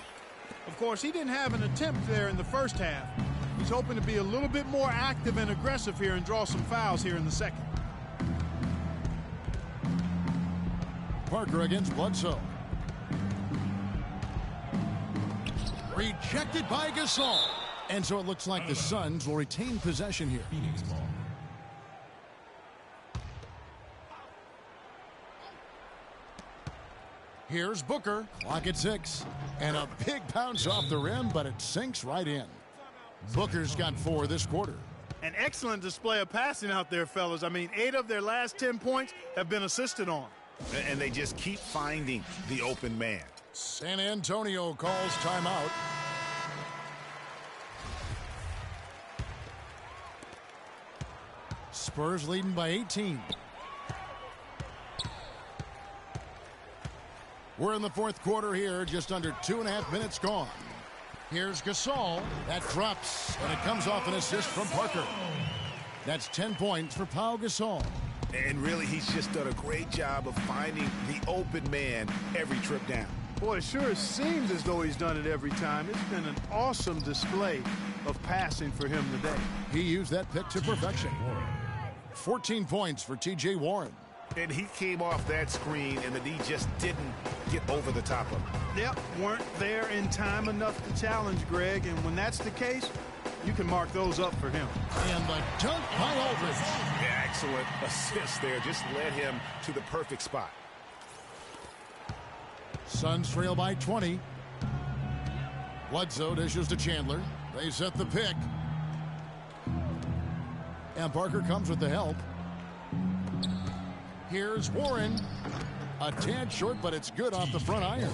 Of course, he didn't have an attempt there in the first half. He's hoping to be a little bit more active and aggressive here and draw some fouls here in the second. Parker against Bledsoe. Rejected by Gasol. And so it looks like the Suns will retain possession here. Phoenix ball. Here's Booker. Clock at 6. And a big bounce off the rim, but it sinks right in. Booker's got 4 this quarter. An excellent display of passing out there, fellas. I mean, 8 of their last 10 points have been assisted on. And they just keep finding the open man. San Antonio calls timeout. Spurs leading by 18. We're in the 4th quarter here, just under 2.5 minutes gone. Here's Gasol. That drops, and it comes off an assist from Parker. That's 10 points for Pau Gasol. And really, he's just done a great job of finding the open man every trip down. Boy, it sure seems as though he's done it every time. It's been an awesome display of passing for him today. He used that pick to perfection. 14 points for T.J. Warren. And he came off that screen, and the D just didn't get over the top of him. Yep, weren't there in time enough to challenge Greg, and when that's the case, you can mark those up for him. And the dunk by Aldridge. Yeah, excellent assist there. Just led him to the perfect spot. Suns trail by 20. Bledsoe dishes to Chandler. They set the pick. And Parker comes with the help. Here's Warren. A tad short, but it's good off the front iron.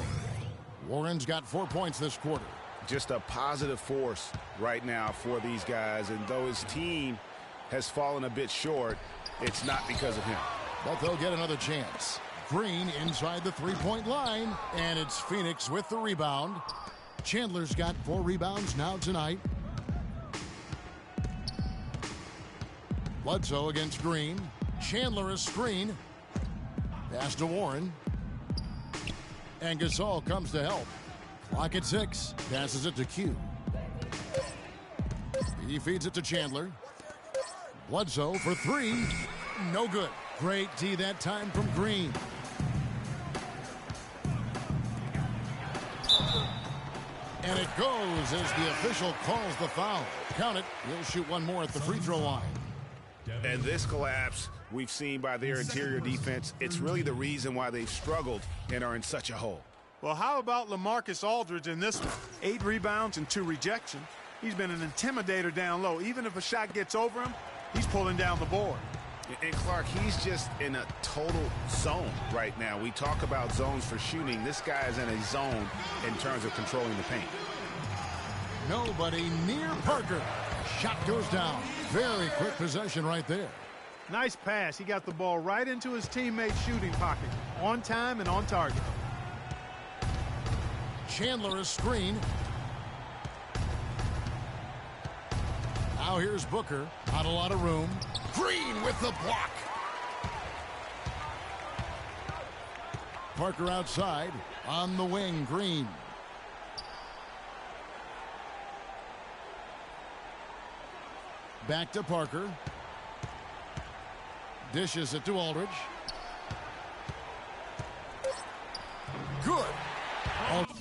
Warren's got 4 points this quarter. Just a positive force right now for these guys. And though his team has fallen a bit short, it's not because of him. But they'll get another chance. Green inside the three-point line. And it's Phoenix with the rebound. Chandler's got 4 rebounds now tonight. Bledsoe against Green. Chandler a screen. Pass to Warren. And Gasol comes to help. Clock at 6. Passes it to Q. He feeds it to Chandler. Bledsoe for 3. No good. Great D that time from Green. And it goes as the official calls the foul. Count it. He'll shoot one more at the free throw line. And this collapse we've seen by their interior defense, it's really the reason why they've struggled and are in such a hole. Well, how about LaMarcus Aldridge in this one? 8 rebounds and 2 rejections. He's been an intimidator down low. Even if a shot gets over him, he's pulling down the board. And Clark, he's just in a total zone right now. We talk about zones for shooting. This guy is in a zone in terms of controlling the paint. Nobody near Parker. Shot goes down. Very quick possession right there. Nice pass. He got the ball right into his teammate's shooting pocket. On time and on target. Chandler a screen. Now here's Booker. Not a lot of room. Green with the block. Parker outside. On the wing, Green. Back to Parker. Dishes it to Aldridge. Good. Aldridge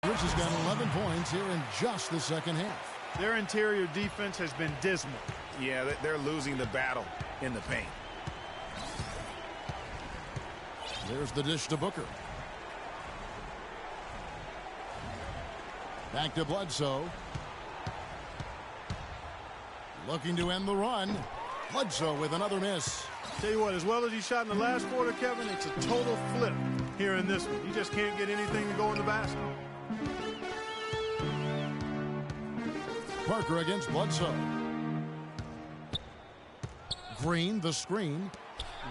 has got 11 points here in just the second half. Their interior defense has been dismal. Yeah, they're losing the battle in the paint. There's the dish to Booker. Back to Bledsoe. Looking to end the run. Bledsoe with another miss. Tell you what, as well as he shot in the last quarter, Kevin, it's a total flip here in this one. He just can't get anything to go in the basket. Parker against Bledsoe. Green, the screen.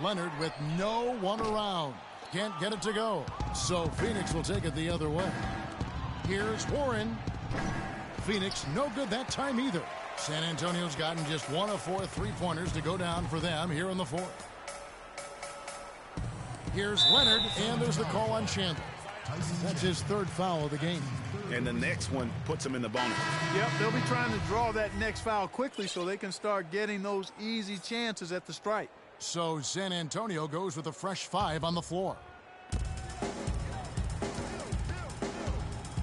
Leonard with no one around. Can't get it to go. So Phoenix will take it the other way. Here's Warren. Phoenix no good that time either. San Antonio's gotten just 1 of 4 3-pointers to go down for them here in the fourth. Here's Leonard, and there's the call on Chandler. That's his 3rd foul of the game. And the next one puts him in the bonus. Yep, they'll be trying to draw that next foul quickly so they can start getting those easy chances at the stripe. So San Antonio goes with a fresh 5 on the floor.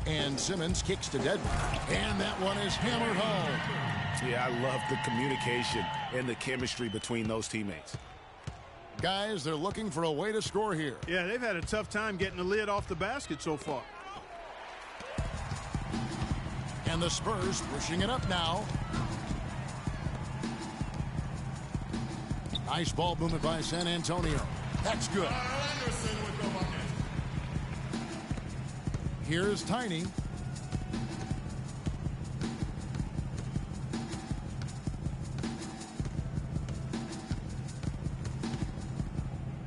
And Simmons kicks to Dedmon. And that one is hammered home. Yeah, I love the communication and the chemistry between those teammates. Guys, they're looking for a way to score here. Yeah, they've had a tough time getting the lid off the basket so far. And the Spurs pushing it up now. Nice ball movement by San Antonio. That's good. Here's Tiny.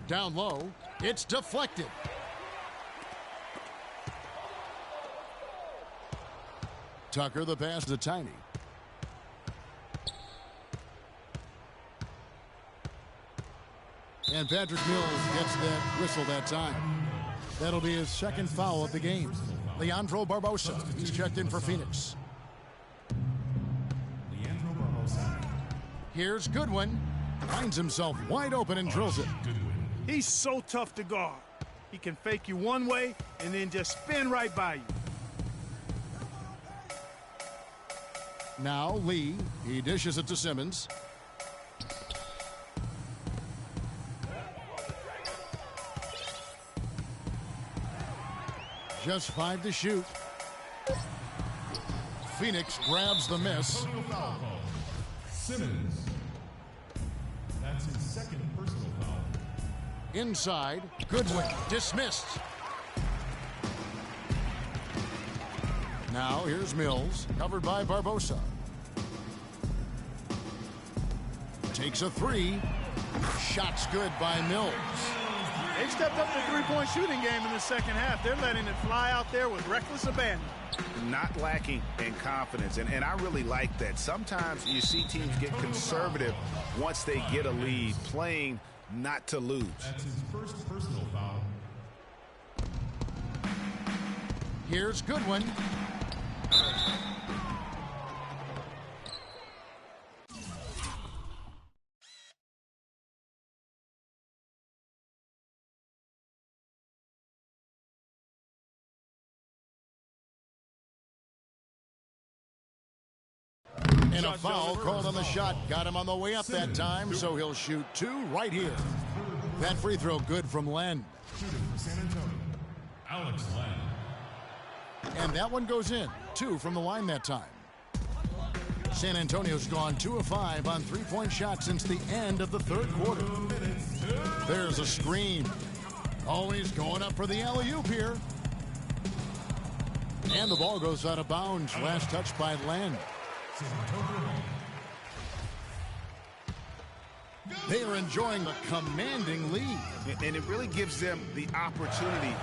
Down low. It's deflected. Tucker, the pass to Tiny. And Patrick Mills gets that whistle that time. That'll be his second foul of the game. Leandro Barbosa, he's checked in for Phoenix. Here's Goodwin. Finds himself wide open and drills it. He's so tough to guard. He can fake you one way and then just spin right by you. Now Lee, he dishes it to Simmons. Just 5 to shoot. Phoenix grabs the miss. Simmons. That's his second personal foul. Inside, Goodwin dismissed. Now here's Mills, covered by Barbosa. Takes a 3. Shot's good by Mills. They've stepped up the three-point shooting game in the second half. They're letting it fly out there with reckless abandon. Not lacking in confidence, and I really like that. Sometimes you see teams get conservative once they get a lead, playing not to lose. That's his first personal foul. Here's Goodwin. And a foul called on the shot. Got him on the way up that time, so he'll shoot 2 right here. That free throw good from Len. Shooting for San Antonio, Alex Len. And that one goes in. 2 from the line that time. San Antonio's gone 2 of 5 on three-point shots since the end of the third quarter. There's a screen. Always going up for the alley-oop here. And the ball goes out of bounds. Last touch by Len. They are enjoying a commanding lead. And it really gives them the opportunity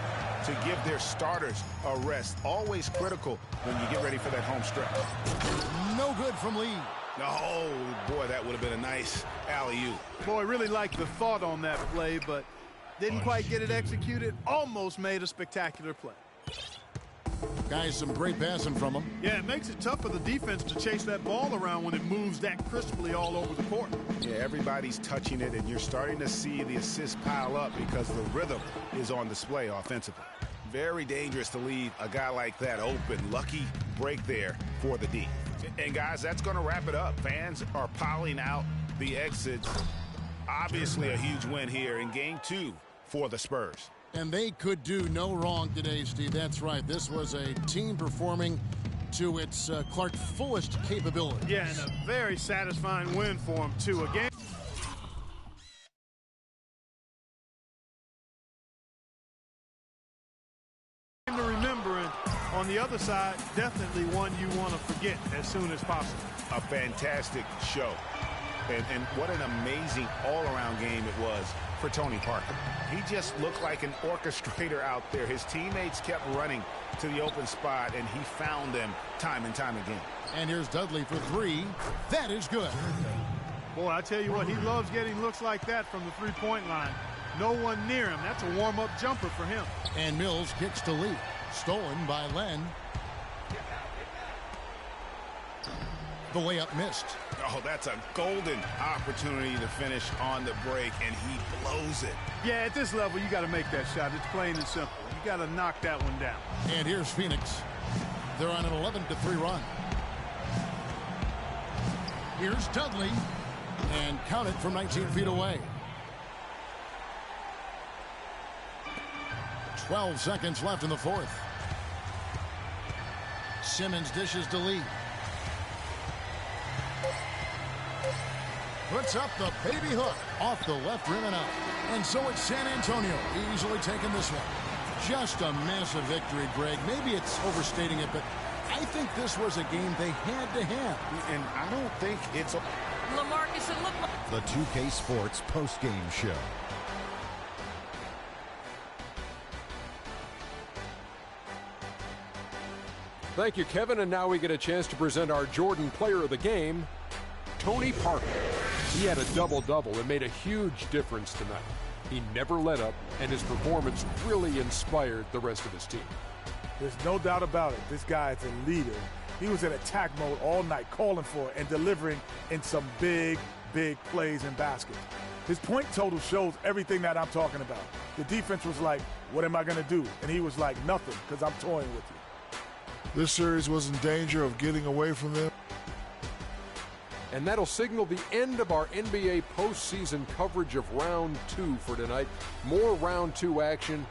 to give their starters a rest. Always critical when you get ready for that home stretch. No good from Lee. Oh, boy, that would have been a nice alley-oop. Boy, really liked the thought on that play, but didn't quite get it executed. Almost made a spectacular play. Guys, some great passing from him. Yeah, it makes it tough for the defense to chase that ball around when it moves that crisply all over the court. Yeah, everybody's touching it, and you're starting to see the assists pile up because the rhythm is on display offensively. Very dangerous to leave a guy like that open. Lucky break there for the D. And, guys, that's going to wrap it up. Fans are piling out the exits. Obviously a huge win here in Game 2 for the Spurs. And they could do no wrong today, Steve. That's right. This was a team performing to its Clark fullest capability. Yeah, and a very satisfying win for them, too. Again, to remember, and on the other side, definitely one you want to forget as soon as possible. A fantastic show. And what an amazing all-around game it was for Tony Parker. He just looked like an orchestrator out there. His teammates kept running to the open spot, and he found them time and time again. And here's Dudley for 3. That is good. Boy, I tell you what, he loves getting looks like that from the three-point line. No one near him. That's a warm-up jumper for him. And Mills kicks to Lee. Stolen by Len. The layup missed. Oh, that's a golden opportunity to finish on the break, and he blows it. Yeah, at this level, you got to make that shot. It's plain and simple. You got to knock that one down. And here's Phoenix. They're on an 11-3 run. Here's Dudley. And count it from 19 feet away. 12 seconds left in the fourth. Simmons dishes to Lee. Puts up the baby hook off the left rim and out. And so it's San Antonio easily taking this one. Just a massive victory, Greg. Maybe it's overstating it, but I think this was a game they had to have. And I don't think it's a... LaMarcus, it looked like... The 2K Sports postgame show. Thank you, Kevin. And now we get a chance to present our Jordan Player of the Game, Tony Parker. He had a double-double and made a huge difference tonight. He never let up, and his performance really inspired the rest of his team. There's no doubt about it. This guy is a leader. He was in attack mode all night, calling for it and delivering in some big, big plays and baskets. His point total shows everything that I'm talking about. The defense was like, what am I going to do? And he was like, nothing, because I'm toying with you. This series was in danger of getting away from them. And that'll signal the end of our NBA postseason coverage of Round 2 for tonight. More Round 2 action